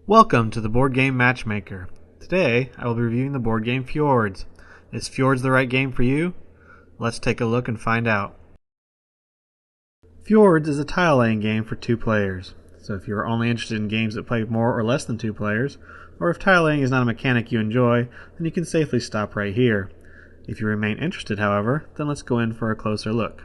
Welcome to the Boardgame Matchmaker. Today, I will be reviewing the board game Fjords. Is Fjords the right game for you? Let's take a look and find out. Fjords is a tile-laying game for 2 players. So if you are only interested in games that play more or less than 2 players, or if tile-laying is not a mechanic you enjoy, then you can safely stop right here. If you remain interested, however, then let's go in for a closer look.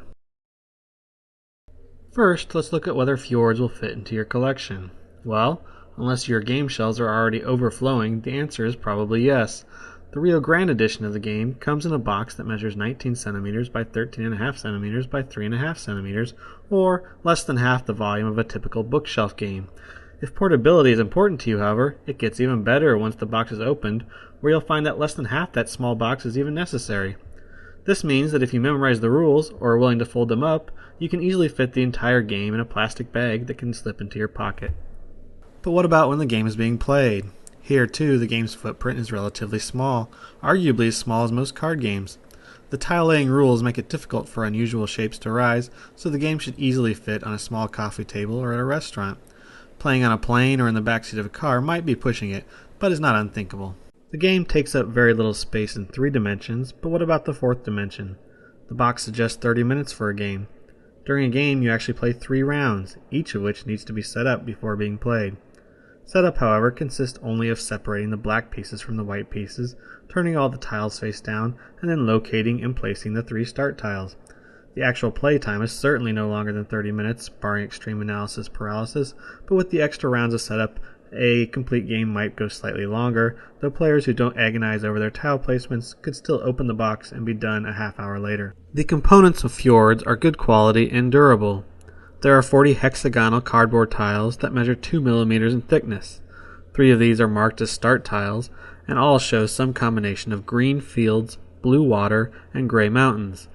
First, let's look at whether Fjords will fit into your collection. Well, unless your game shelves are already overflowing, the answer is probably yes. The Rio Grande edition of the game comes in a box that measures 19 centimeters by 13.5 centimeters by 3.5 centimeters, or less than half the volume of a typical bookshelf game. If portability is important to you, however, it gets even better once the box is opened, where you'll find that less than half that small box is even necessary. This means that if you memorize the rules, or are willing to fold them up, you can easily fit the entire game in a plastic bag that can slip into your pocket. But what about when the game is being played? Here, too, the game's footprint is relatively small, arguably as small as most card games. The tile-laying rules make it difficult for unusual shapes to rise, so the game should easily fit on a small coffee table or at a restaurant. Playing on a plane or in the backseat of a car might be pushing it, but is not unthinkable. The game takes up very little space in 3 dimensions, but what about the 4th dimension? The box suggests 30 minutes for a game. During a game, you actually play 3 rounds, each of which needs to be set up before being played. Setup, however, consists only of separating the black pieces from the white pieces, turning all the tiles face down, and then locating and placing the 3 start tiles. The actual play time is certainly no longer than 30 minutes, barring extreme analysis paralysis, but with the extra rounds of setup, a complete game might go slightly longer, though players who don't agonize over their tile placements could still open the box and be done a half hour later. The components of Fjords are good quality and durable. There are 40 hexagonal cardboard tiles that measure 2 millimeters in thickness. 3 of these are marked as start tiles, and all show some combination of green fields, blue water, and gray mountains.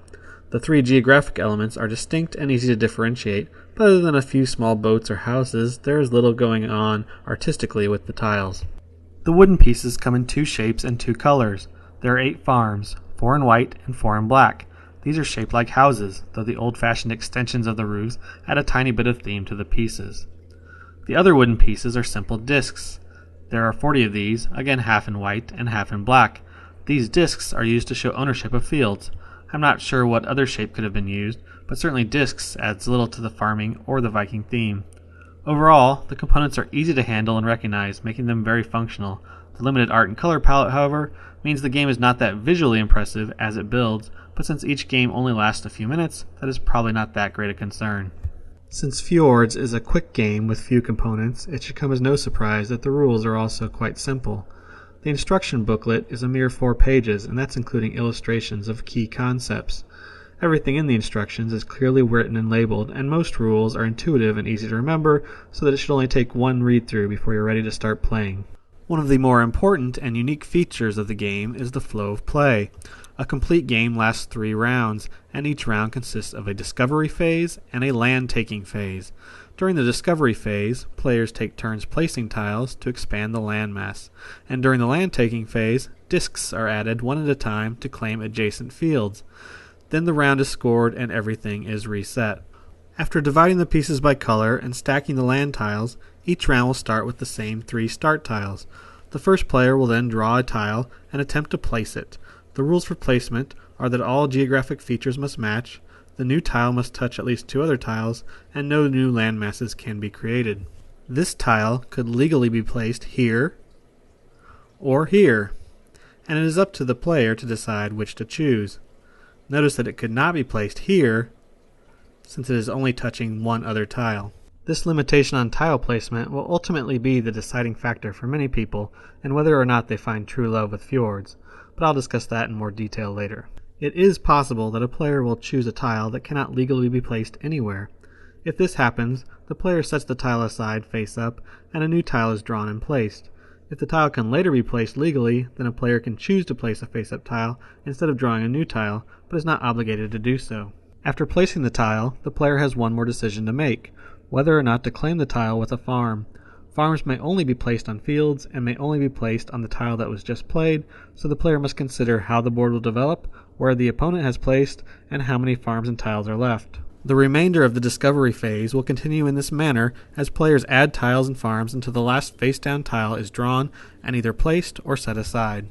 The 3 geographic elements are distinct and easy to differentiate, but other than a few small boats or houses, there is little going on artistically with the tiles. The wooden pieces come in 2 shapes and 2 colors. There are 8 farms, 4 in white and 4 in black. These are shaped like houses, though the old-fashioned extensions of the roofs add a tiny bit of theme to the pieces. The other wooden pieces are simple discs. There are 40 of these, again half in white and half in black. These discs are used to show ownership of fields. I'm not sure what other shape could have been used, but certainly discs adds little to the farming or the Viking theme. Overall, the components are easy to handle and recognize, making them very functional. The limited art and color palette, however, means the game is not that visually impressive as it builds, but since each game only lasts a few minutes, that is probably not that great a concern. Since Fjords is a quick game with few components, it should come as no surprise that the rules are also quite simple. The instruction booklet is a mere 4 pages, and that's including illustrations of key concepts. Everything in the instructions is clearly written and labeled, and most rules are intuitive and easy to remember, so that it should only take one read-through before you're ready to start playing. One of the more important and unique features of the game is the flow of play. A complete game lasts 3 rounds, and each round consists of a discovery phase and a land-taking phase. During the discovery phase, players take turns placing tiles to expand the landmass, and during the land-taking phase, discs are added one at a time to claim adjacent fields. Then the round is scored and everything is reset. After dividing the pieces by color and stacking the land tiles, each round will start with the same 3 start tiles. The first player will then draw a tile and attempt to place it. The rules for placement are that all geographic features must match, the new tile must touch at least 2 other tiles, and no new land masses can be created. This tile could legally be placed here or here, and it is up to the player to decide which to choose. Notice that it could not be placed here, since it is only touching 1 other tile. This limitation on tile placement will ultimately be the deciding factor for many people and whether or not they find true love with Fjords, but I'll discuss that in more detail later. It is possible that a player will choose a tile that cannot legally be placed anywhere. If this happens, the player sets the tile aside face up and a new tile is drawn and placed. If the tile can later be placed legally, then a player can choose to place a face-up tile instead of drawing a new tile, but is not obligated to do so. After placing the tile, the player has one more decision to make, whether or not to claim the tile with a farm. Farms may only be placed on fields and may only be placed on the tile that was just played, so the player must consider how the board will develop, where the opponent has placed, and how many farms and tiles are left. The remainder of the discovery phase will continue in this manner as players add tiles and farms until the last face-down tile is drawn and either placed or set aside.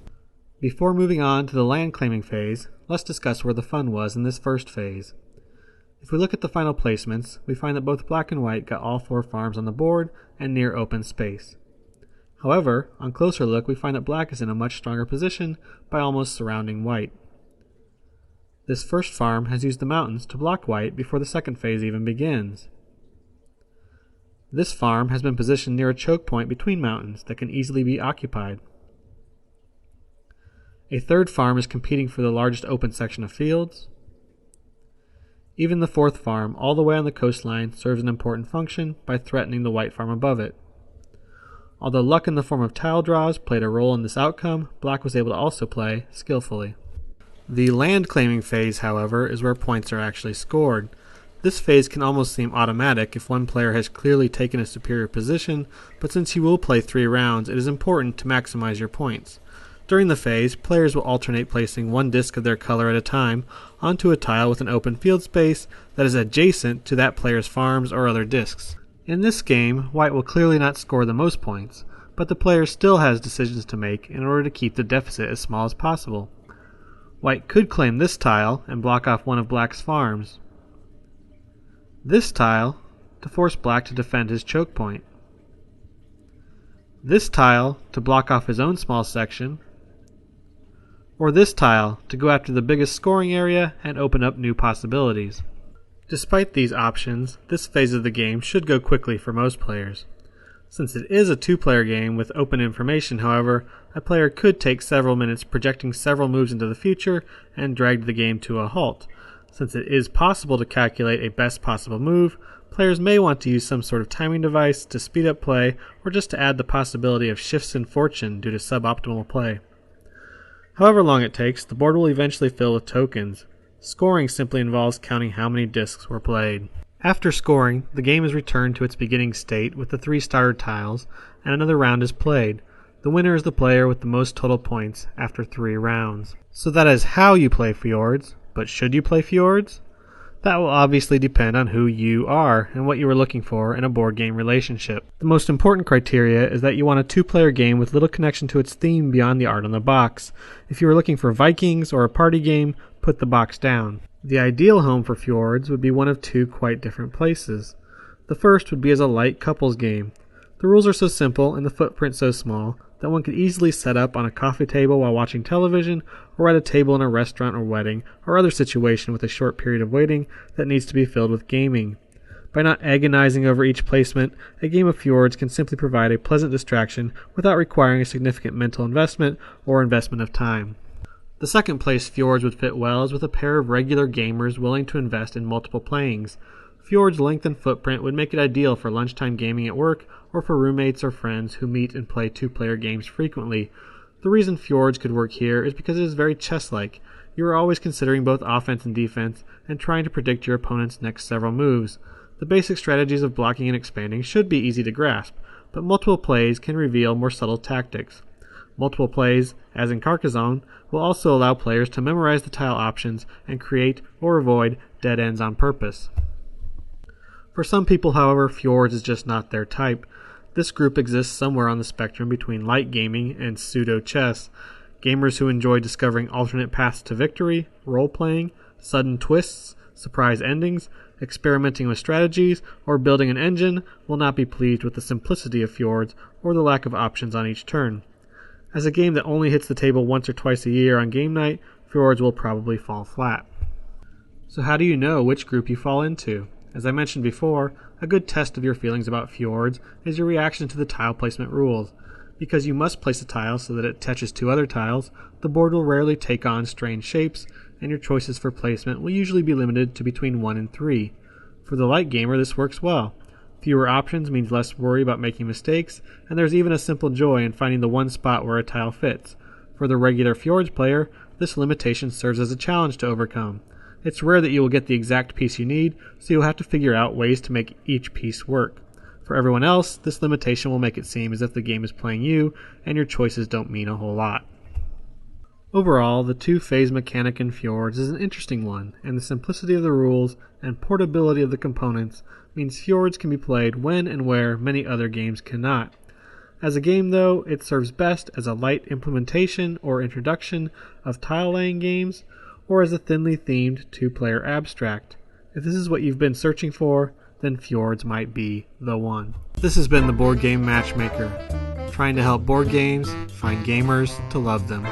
Before moving on to the land claiming phase, let's discuss where the fun was in this first phase. If we look at the final placements, we find that both black and white got all 4 farms on the board and near open space. However, on closer look, we find that black is in a much stronger position by almost surrounding white. This first farm has used the mountains to block white before the second phase even begins. This farm has been positioned near a choke point between mountains that can easily be occupied. A third farm is competing for the largest open section of fields. Even the fourth farm, all the way on the coastline, serves an important function by threatening the white farm above it. Although luck in the form of tile draws played a role in this outcome, black was able to also play skillfully. The land claiming phase, however, is where points are actually scored. This phase can almost seem automatic if one player has clearly taken a superior position, but since you will play 3 rounds, it is important to maximize your points. During the phase, players will alternate placing one disc of their color at a time onto a tile with an open field space that is adjacent to that player's farms or other discs. In this game, white will clearly not score the most points, but the player still has decisions to make in order to keep the deficit as small as possible. White could claim this tile and block off one of black's farms. This tile to force black to defend his choke point. This tile to block off his own small section. Or this tile to go after the biggest scoring area and open up new possibilities. Despite these options, this phase of the game should go quickly for most players. Since it is a 2-player game with open information, however, a player could take several minutes projecting several moves into the future and drag the game to a halt. Since it is possible to calculate a best possible move, players may want to use some sort of timing device to speed up play or just to add the possibility of shifts in fortune due to suboptimal play. However long it takes, the board will eventually fill with tokens. Scoring simply involves counting how many discs were played. After scoring, the game is returned to its beginning state with the 3 starter tiles, and another round is played. The winner is the player with the most total points after 3 rounds. So that is how you play Fjords, but should you play Fjords? That will obviously depend on who you are and what you are looking for in a board game relationship. The most important criteria is that you want a 2-player game with little connection to its theme beyond the art on the box. If you are looking for Vikings or a party game, put the box down. The ideal home for Fjords would be one of 2 quite different places. The first would be as a light couples game. The rules are so simple and the footprint so small that one could easily set up on a coffee table while watching television, or at a table in a restaurant or wedding, or other situation with a short period of waiting that needs to be filled with gaming. By not agonizing over each placement, a game of Fjords can simply provide a pleasant distraction without requiring a significant mental investment or investment of time. The second place Fjords would fit well is with a pair of regular gamers willing to invest in multiple playings. Fjords' length and footprint would make it ideal for lunchtime gaming at work or for roommates or friends who meet and play 2-player games frequently. The reason Fjords could work here is because it is very chess-like. You are always considering both offense and defense and trying to predict your opponent's next several moves. The basic strategies of blocking and expanding should be easy to grasp, but multiple plays can reveal more subtle tactics. Multiple plays, as in Carcassonne, will also allow players to memorize the tile options and create or avoid dead ends on purpose. For some people, however, Fjords is just not their type. This group exists somewhere on the spectrum between light gaming and pseudo-chess. Gamers who enjoy discovering alternate paths to victory, role-playing, sudden twists, surprise endings, experimenting with strategies, or building an engine will not be pleased with the simplicity of Fjords or the lack of options on each turn. As a game that only hits the table once or twice a year on game night, Fjords will probably fall flat. So how do you know which group you fall into? As I mentioned before, a good test of your feelings about Fjords is your reaction to the tile placement rules. Because you must place a tile so that it touches 2 other tiles, the board will rarely take on strange shapes, and your choices for placement will usually be limited to between 1 and 3. For the light gamer, this works well. Fewer options means less worry about making mistakes, and there's even a simple joy in finding the one spot where a tile fits. For the regular Fjords player, this limitation serves as a challenge to overcome. It's rare that you will get the exact piece you need, so you'll have to figure out ways to make each piece work. For everyone else, this limitation will make it seem as if the game is playing you, and your choices don't mean a whole lot. Overall, the two-phase mechanic in Fjords is an interesting one, and the simplicity of the rules and portability of the components means Fjords can be played when and where many other games cannot. As a game, though, it serves best as a light implementation or introduction of tile-laying games, or as a thinly themed two-player abstract. If this is what you've been searching for, then Fjords might be the one. This has been the Board Game Matchmaker, trying to help board games find gamers to love them.